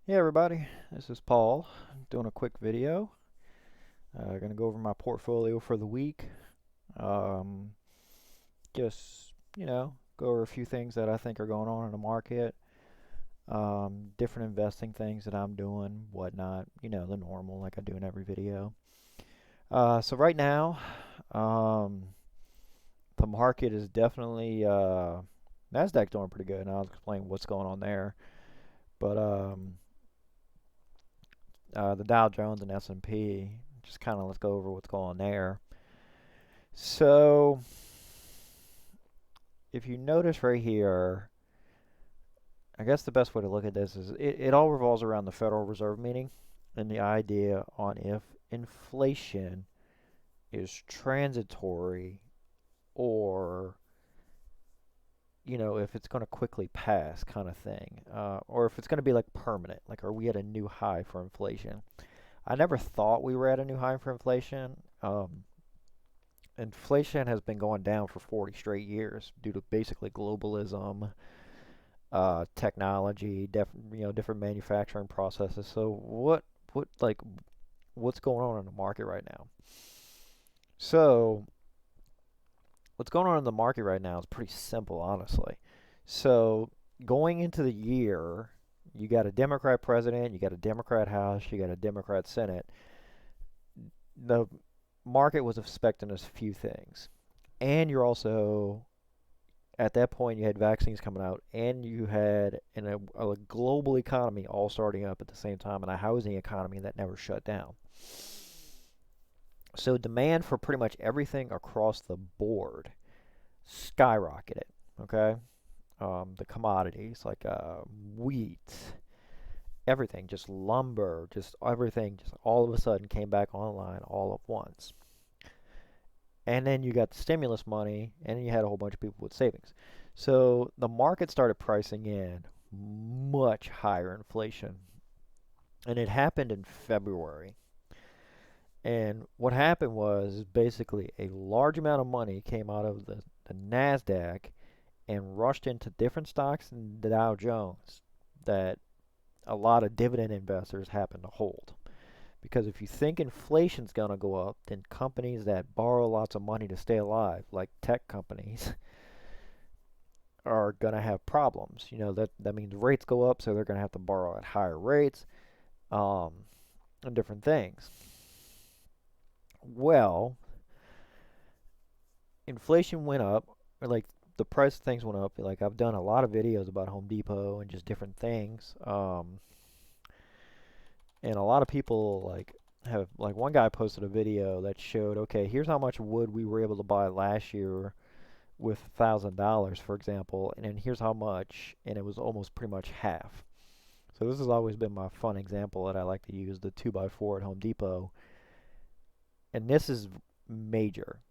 Hey everybody, this is Paul doing a quick video. Gonna go over my portfolio for the week. Um, just, go over a few things that I think are going on in the market. Different investing things that I'm doing, whatnot, the normal like I do in every video. So right now, um, the market is definitely, Nasdaq's doing pretty good, and I'll explain what's going on there. But the Dow Jones and S&P, just kind of let's go over what's going on there. So, if you notice right here, I guess the best way to look at this is it all revolves around the Federal Reserve meeting and the idea on if inflation is transitory or, if it's going to quickly pass kind of thing, or if it's going to be like permanent, like are we at a new high for inflation? I never thought we were at a new high for inflation. Inflation has been going down for 40 straight years due to basically globalism, technology, different manufacturing processes. So what's going on in the market right now? So what's going on in the market right now is pretty simple, honestly. So going into the year, you got a Democrat president, you got a Democrat House, you got a Democrat Senate. The market was expecting a few things, and you're also at that point you had vaccines coming out and you had a global economy all starting up at the same time and a housing economy that never shut down. So demand for pretty much everything across the board skyrocketed. Okay, the commodities like wheat, everything, just lumber, just everything, just all of a sudden came back online all at once. And then you got the stimulus money, and you had a whole bunch of people with savings. So the market started pricing in much higher inflation. And it happened in February. And what happened was basically a large amount of money came out of the NASDAQ and rushed into different stocks in the Dow Jones that a lot of dividend investors happen to hold. Because if you think inflation's going to go up, then companies that borrow lots of money to stay alive, like tech companies, are going to have problems. That means rates go up, so they're going to have to borrow at higher rates, um, and different things. Well, inflation went up, or like the price of things went up. Like I've done a lot of videos about Home Depot and just different things. And a lot of people have like one guy posted a video that showed, okay, here's how much wood we were able to buy last year with $1,000, for example, and then here's how much, and it was almost pretty much half. So this has always been my fun example that I like to use, the 2x4 at Home Depot. And this is major,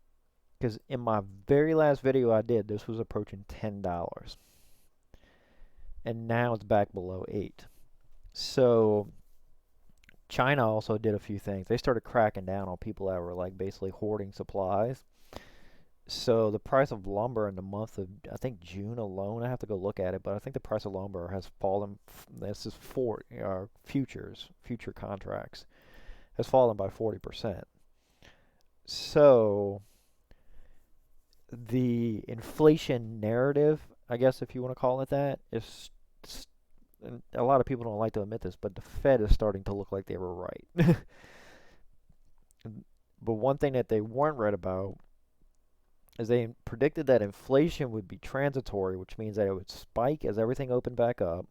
because in my very last video I did, this was approaching $10. And now it's back below 8. So China also did a few things. They started cracking down on people that were like basically hoarding supplies. So the price of lumber in the month of, I think, June alone, I have to go look at it, but I think the price of lumber has fallen. This is for future contracts, has fallen by 40%. So the inflation narrative, I guess if you want to call it that, is, and a lot of people don't like to admit this, but the Fed is starting to look like they were right. But one thing that they weren't right about is they predicted that inflation would be transitory, which means that it would spike as everything opened back up,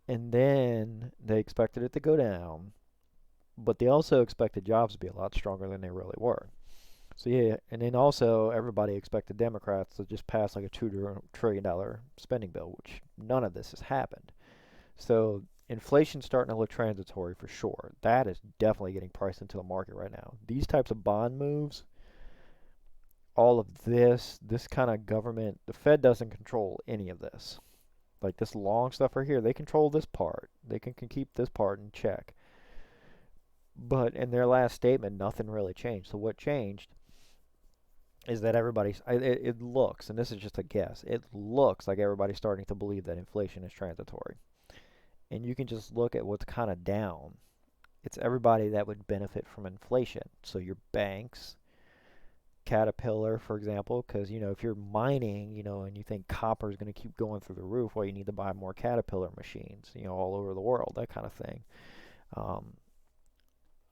and then they expected it to go down, but they also expected jobs to be a lot stronger than they really were. So yeah, and then also everybody expected Democrats to just pass like a $2 trillion spending bill, which none of this has happened. So inflation's starting to look transitory for sure. That is definitely getting priced into the market right now. These types of bond moves, all of this kind of government, the Fed doesn't control any of this. Like this long stuff right here, they control this part. They can keep this part in check. But in their last statement, nothing really changed. So what changed is that it looks, and this is just a guess, it looks like everybody's starting to believe that inflation is transitory. and you can just look at what's kind of down. It's everybody that would benefit from inflation. So your banks, Caterpillar, for example, because if you're mining, and you think copper is going to keep going through the roof, well, you need to buy more Caterpillar machines, all over the world, that kind of thing. Um,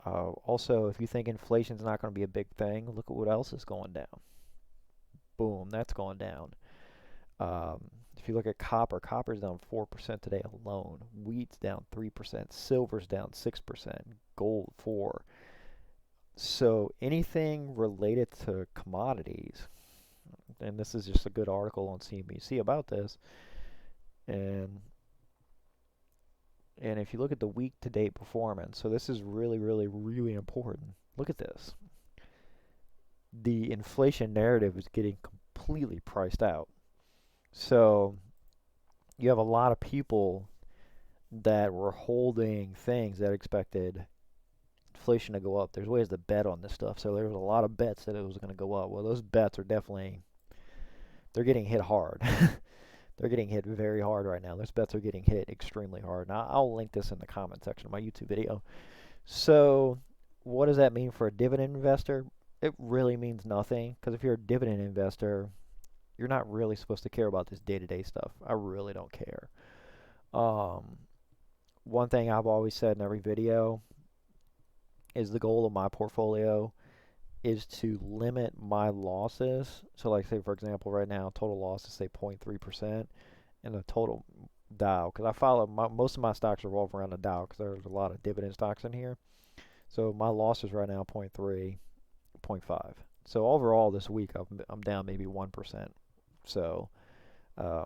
Also, if you think inflation's not going to be a big thing, look at what else is going down. Boom, that's going down. If you look at copper, copper's down 4% today alone. Wheat's down 3%. Silver's down 6%. Gold 4. So anything related to commodities, and this is just a good article on CNBC about this, and if you look at the week to date performance, so this is really, really, really important. Look at this. The inflation narrative is getting completely priced out. So you have a lot of people that were holding things that expected inflation to go up. There's ways to bet on this stuff. So there was a lot of bets that it was going to go up. Well, those bets are definitely, they're getting hit hard. They're getting hit very hard right now. Those bets are getting hit extremely hard. Now, I'll link this in the comment section of my YouTube video. So what does that mean for a dividend investor? It really means nothing, because if you're a dividend investor, you're not really supposed to care about this day-to-day stuff. I really don't care. Um, One thing I've always said in every video is the goal of my portfolio is to limit my losses. So like say for example right now total loss is say 0.3% in the total Dow, because I follow most of my stocks revolve around the Dow because there's a lot of dividend stocks in here. So my loss is right now 0.3, 0.5. So overall this week I'm down maybe 1%. So um,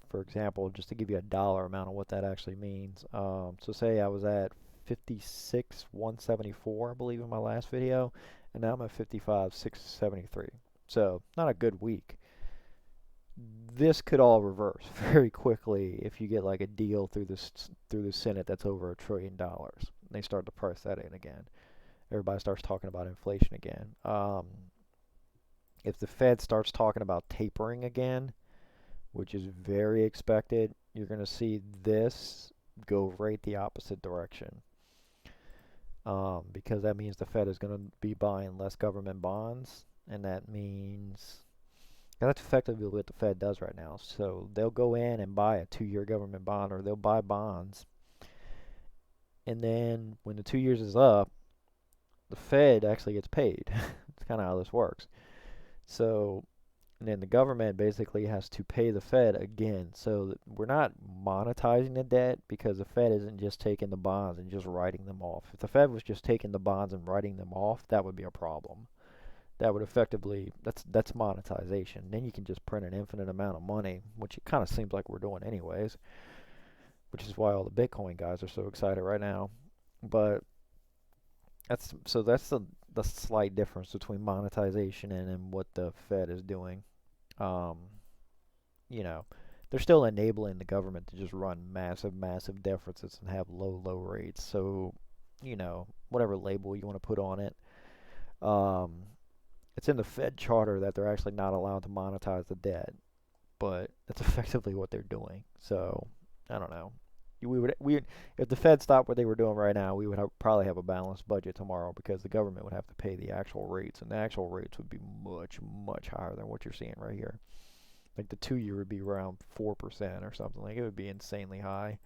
for example, just to give you a dollar amount of what that actually means. So say I was at 56,174, I believe, in my last video, and now I'm at 55,673. So not a good week. This could all reverse very quickly if you get like a deal through the Senate that's over $1 trillion. They start to price that in again. Everybody starts talking about inflation again. If the Fed starts talking about tapering again, which is very expected, you're going to see this go right the opposite direction. Because that means the Fed is going to be buying less government bonds, and that means that's effectively what the Fed does right now. So they'll go in and buy a 2-year government bond, or they'll buy bonds, and then when the 2 years is up, the Fed actually gets paid. That's kind of how this works. So and then the government basically has to pay the Fed again. So we're not monetizing the debt because the Fed isn't just taking the bonds and just writing them off. If the Fed was just taking the bonds and writing them off, that would be a problem. That would effectively, that's monetization. Then you can just print an infinite amount of money, which it kind of seems like we're doing anyways, which is why all the Bitcoin guys are so excited right now. But that's the slight difference between monetization and what the Fed is doing. Um, you know, they're still enabling the government to just run massive, massive deficits and have low, low rates. So, whatever label you want to put on it, um, it's in the Fed charter that they're actually not allowed to monetize the debt, but that's effectively what they're doing. So, I don't know. If the Fed stopped what they were doing right now, we would probably have a balanced budget tomorrow because the government would have to pay the actual rates, and the actual rates would be much, much higher than what you're seeing right here. Like the 2 year would be around 4% or something. Like it would be insanely high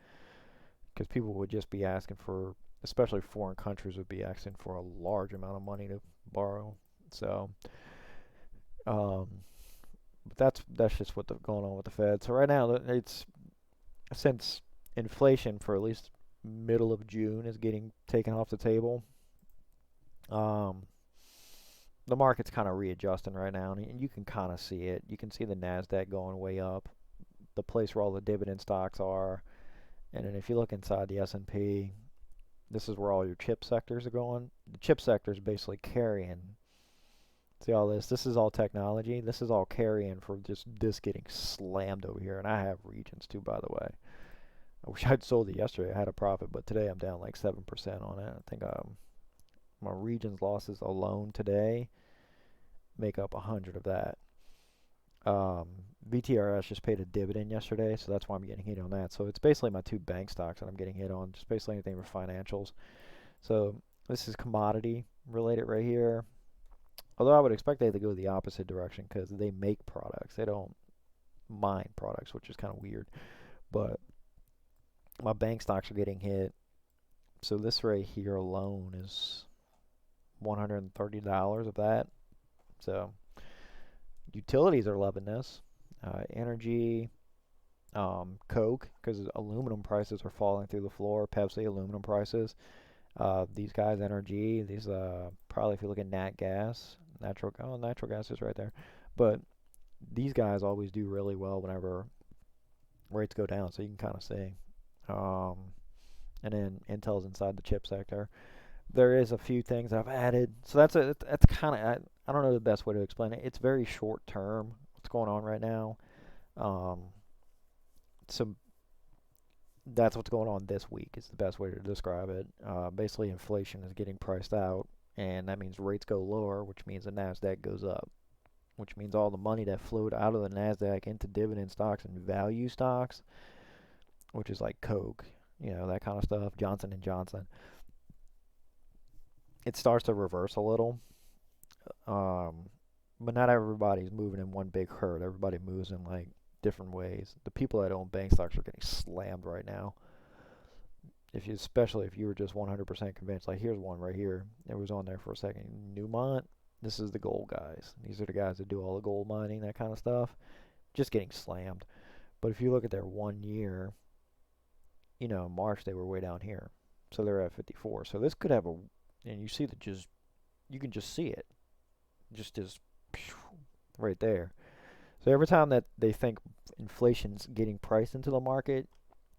because people would just be asking for, especially foreign countries, would be asking for a large amount of money to borrow. So, um, but that's just what's going on with the Fed. So right now, it's since inflation for at least middle of June is getting taken off the table. Um, the market's kind of readjusting right now, and you can kind of see it. You can see the Nasdaq going way up, the place where all the dividend stocks are, and then if you look inside the S&P, this is where all your chip sectors are going. The chip sector is basically carrying. See all this? This is all technology. This is all carrying for just this getting slammed over here, and I have regions too, by the way. I wish I'd sold it yesterday. I had a profit, but today I'm down like 7% on it. I think my regions losses alone today make up 100 of that. VTRS just paid a dividend yesterday, so that's why I'm getting hit on that. So it's basically my two bank stocks that I'm getting hit on, just basically anything for financials. So this is commodity related right here. Although I would expect they to go the opposite direction because they make products. They don't mine products, which is kind of weird. But my bank stocks are getting hit. So this right here alone is $130 of that. So utilities are loving this. Energy, Coke, because aluminum prices are falling through the floor. Pepsi aluminum prices. These guys, energy. These probably if you look at nat gas, natural gas is right there. But these guys always do really well whenever rates go down. So you can kind of see. Um, and then Intel's inside the chip sector. There is a few things I've added. So that's kind of I don't know the best way to explain it. It's very short term. What's going on right now? Um, so that's what's going on this week. Is the best way to describe it. Basically, inflation is getting priced out, and that means rates go lower, which means the Nasdaq goes up, which means all the money that flowed out of the Nasdaq into dividend stocks and value stocks, which is like Coke, that kind of stuff, Johnson and Johnson. It starts to reverse a little, um, but not everybody's moving in one big herd. Everybody moves in like different ways. The people that own bank stocks are getting slammed right now. Especially if you were just 100% convinced, like here's one right here. It was on there for a second. Newmont. This is the gold guys. These are the guys that do all the gold mining, that kind of stuff. Just getting slammed. But if you look at their 1 year, in March they were way down here, so they're at 54. So this could have and you see you can just see it, just right there. So every time that they think inflation's getting priced into the market,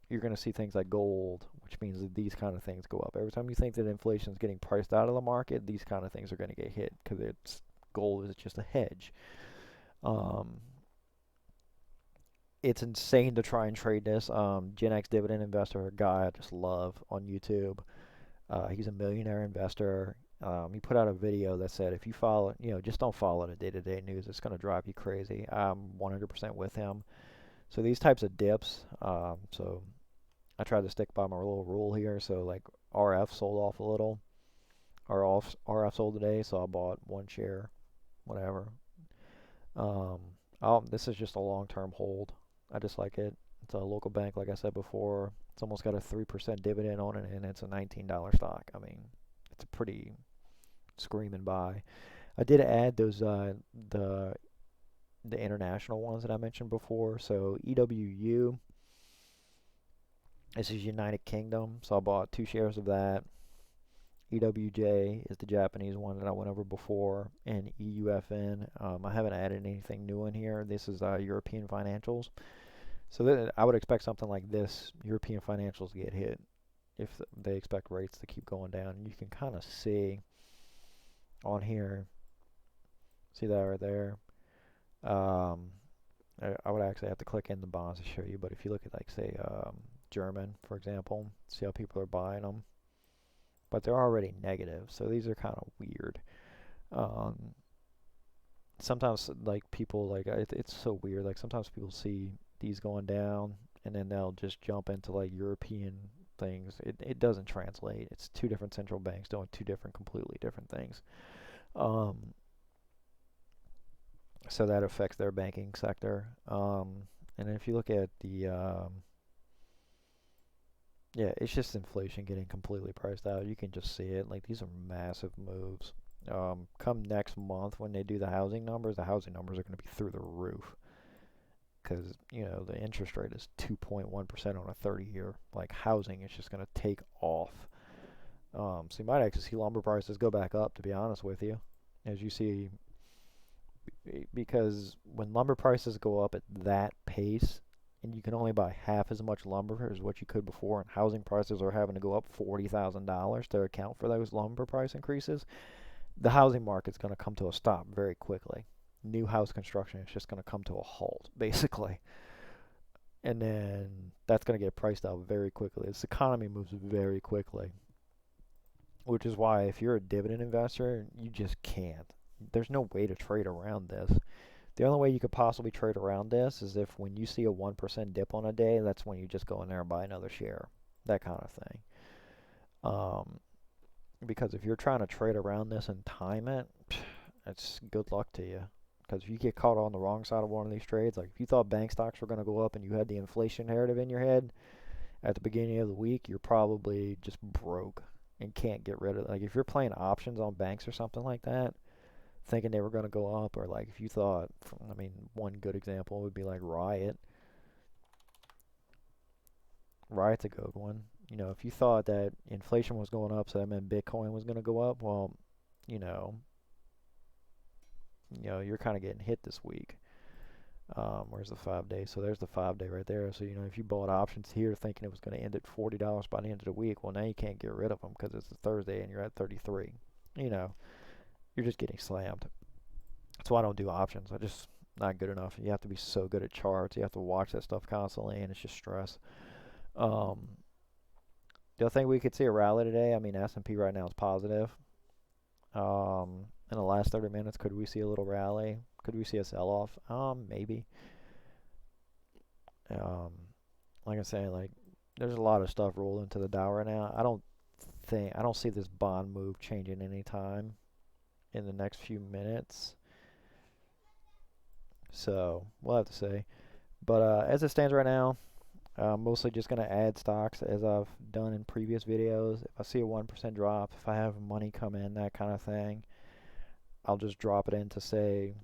you're going to see things like gold, which means that these kind of things go up. Every time you think that inflation's getting priced out of the market, these kind of things are going to get hit because gold is just a hedge. Um, it's insane to try and trade this. Gen X Dividend Investor, a guy I just love on YouTube. He's a millionaire investor. He put out a video that said if you follow, just don't follow the day-to-day news. It's going to drive you crazy. I'm 100% with him. So these types of dips, so I tried to stick by my little rule here. So like RF sold off a little, or RF sold today, so I bought one share, whatever. Um, this is just a long-term hold. I just like it. It's a local bank, like I said before. It's almost got a 3% dividend on it, and it's a $19 stock. I mean, it's a pretty screaming buy. I did add those the international ones that I mentioned before. So EWU, this is United Kingdom, so I bought 2 shares of that. EWJ is the Japanese one that I went over before, and EUFN. I haven't added anything new in here. This is European financials. So I would expect something like this. European financials get hit if they expect rates to keep going down. And you can kind of see on here, see that right there. Um, I would actually have to click in the bonds to show you, but if you look at like say German, for example, see how people are buying them, but they're already negative, so these are kind of weird. Um, Sometimes like people like it's so weird. Like sometimes people see these going down, and then they'll just jump into like European things. It doesn't translate. It's two different central banks doing two different, completely different things. Um, so that affects their banking sector. And then if you look at yeah, it's just inflation getting completely priced out. You can just see it. Like these are massive moves. Come next month when they do the housing numbers are going to be through the roof because the interest rate is 2.1% on a 30-year. Like housing is just going to take off. So you might actually see lumber prices go back up. To be honest with you, as you see, because when lumber prices go up at that pace, and you can only buy half as much lumber as what you could before, and housing prices are having to go up $40,000 to account for those lumber price increases, the housing market's going to come to a stop very quickly. New house construction is just going to come to a halt, basically. And then that's going to get priced out very quickly. This economy moves very quickly, which is why if you're a dividend investor, you just can't. There's no way to trade around this. The only way you could possibly trade around this is if when you see a 1% dip on a day, that's when you just go in there and buy another share. That kind of thing. Um, because if you're trying to trade around this and time it, it's good luck to you. Because if you get caught on the wrong side of one of these trades, like if you thought bank stocks were going to go up and you had the inflation narrative in your head at the beginning of the week, you're probably just broke and can't get rid of it. Like if you're playing options on banks or something like that, thinking they were going to go up, or like if you thought, I mean, one good example would be like Riot. Riot's a good one. You know, if you thought that inflation was going up, so that meant Bitcoin was going to go up, well, you know, you're kind of getting hit this week. Where's the 5 day? So there's the 5 day right there. So if you bought options here thinking it was going to end at $40 by the end of the week, well now you can't get rid of them because it's a Thursday and you're at 33. You know, you're just getting slammed. That's why I don't do options. I just not good enough. You have to be so good at charts. You have to watch that stuff constantly, and it's just stress. Um, the other thing we could see a rally today. I mean, S&P right now is positive. In the last 30 minutes, could we see a little rally? Could we see a sell-off? Maybe. Um, like I say, like there's a lot of stuff rolling to the Dow right now. I don't see this bond move changing any time in the next few minutes. So we'll have to see. But as it stands right now, I'm mostly just going to add stocks as I've done in previous videos. If I see a 1% drop, if I have money come in, that kind of thing, I'll just drop it in to say,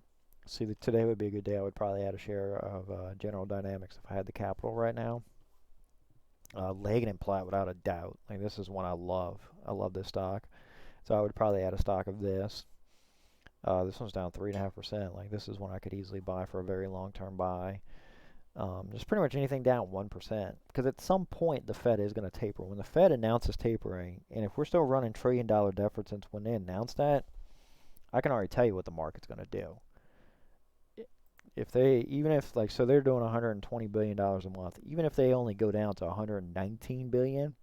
see, today would be a good day. I would probably add a share of General Dynamics if I had the capital right now. Leggett and Platt, without a doubt. Like this is one I love. I love this stock. So I would probably add a stock of this. This one's down 3.5%. Like this is one I could easily buy for a very long-term buy. Just pretty much anything down 1%. Because at some point the Fed is going to taper. When the Fed announces tapering, and if we're still running trillion-dollar deficits when they announce that, I can already tell you what the market's going to do. If they, even if like, so they're doing $120 billion a month, even if they only go down to 119 billion,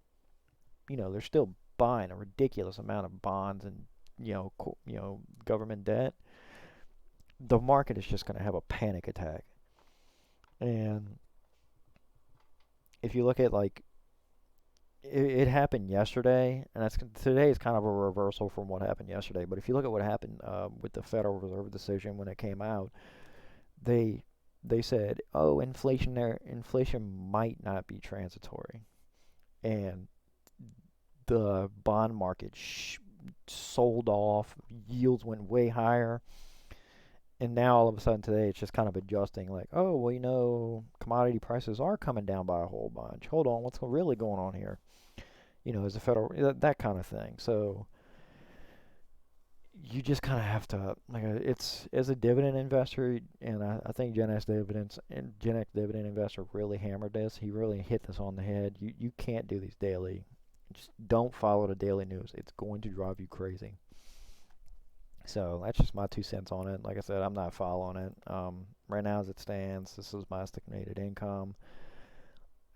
they're still buying a ridiculous amount of bonds and, government debt. The market is just going to have a panic attack. And if you look at like, it happened yesterday, and today is kind of a reversal from what happened yesterday. But if you look at what happened with the Federal Reserve decision when it came out, they said, oh, inflation might not be transitory, and the bond market sold off, yields went way higher, and now all of a sudden today it's just kind of adjusting, like, oh, well, commodity prices are coming down by a whole bunch. Hold on, what's really going on here? Is the federal that kind of thing. So you just kind of have to like it's as a dividend investor, and I think Gen X dividend investor really hammered this. He really hit this on the head. You can't do these daily. Just don't follow the daily news. It's going to drive you crazy. So that's just my 2 cents on it. Like I said, I'm not following it. Right now as it stands, this is my estimated income.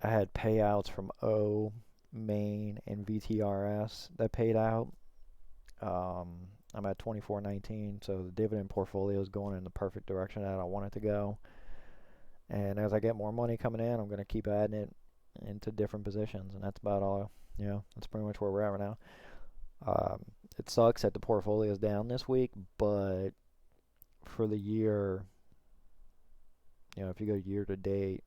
I had payouts from O, Maine, and VTRS that paid out. I'm at 24.19, so the dividend portfolio is going in the perfect direction that I want it to go. And as I get more money coming in, I'm going to keep adding it into different positions, and that's about all. That's pretty much where we're at right now. It sucks that the portfolio is down this week, but for the year, if you go year to date,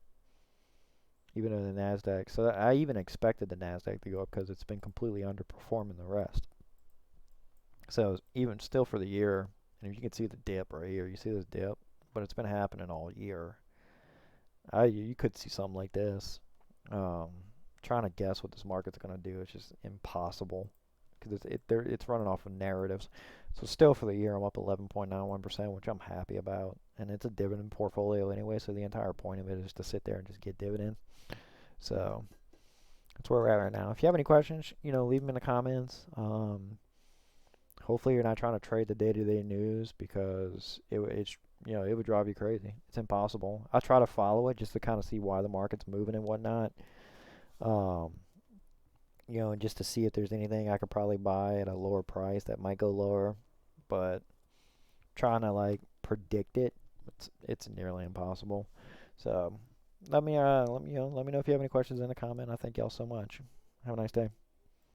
even in the NASDAQ, so I even expected the NASDAQ to go up because it's been completely underperforming the rest. So even still for the year, and if you can see the dip right here, you see this dip, but it's been happening all year. You could see something like this. Trying to guess what this market's going to do is just impossible because it's running off of narratives. So still for the year, I'm up 11.91%, which I'm happy about, and it's a dividend portfolio anyway. So the entire point of it is to sit there and just get dividends. So that's where we're at right now. If you have any questions, leave them in the comments. Hopefully you're not trying to trade the day-to-day news because it would drive you crazy. It's impossible. I try to follow it just to kind of see why the market's moving and whatnot. And just to see if there's anything I could probably buy at a lower price that might go lower. But trying to like predict it It's nearly impossible. So let me know if you have any questions in the comment. I thank y'all so much. Have a nice day.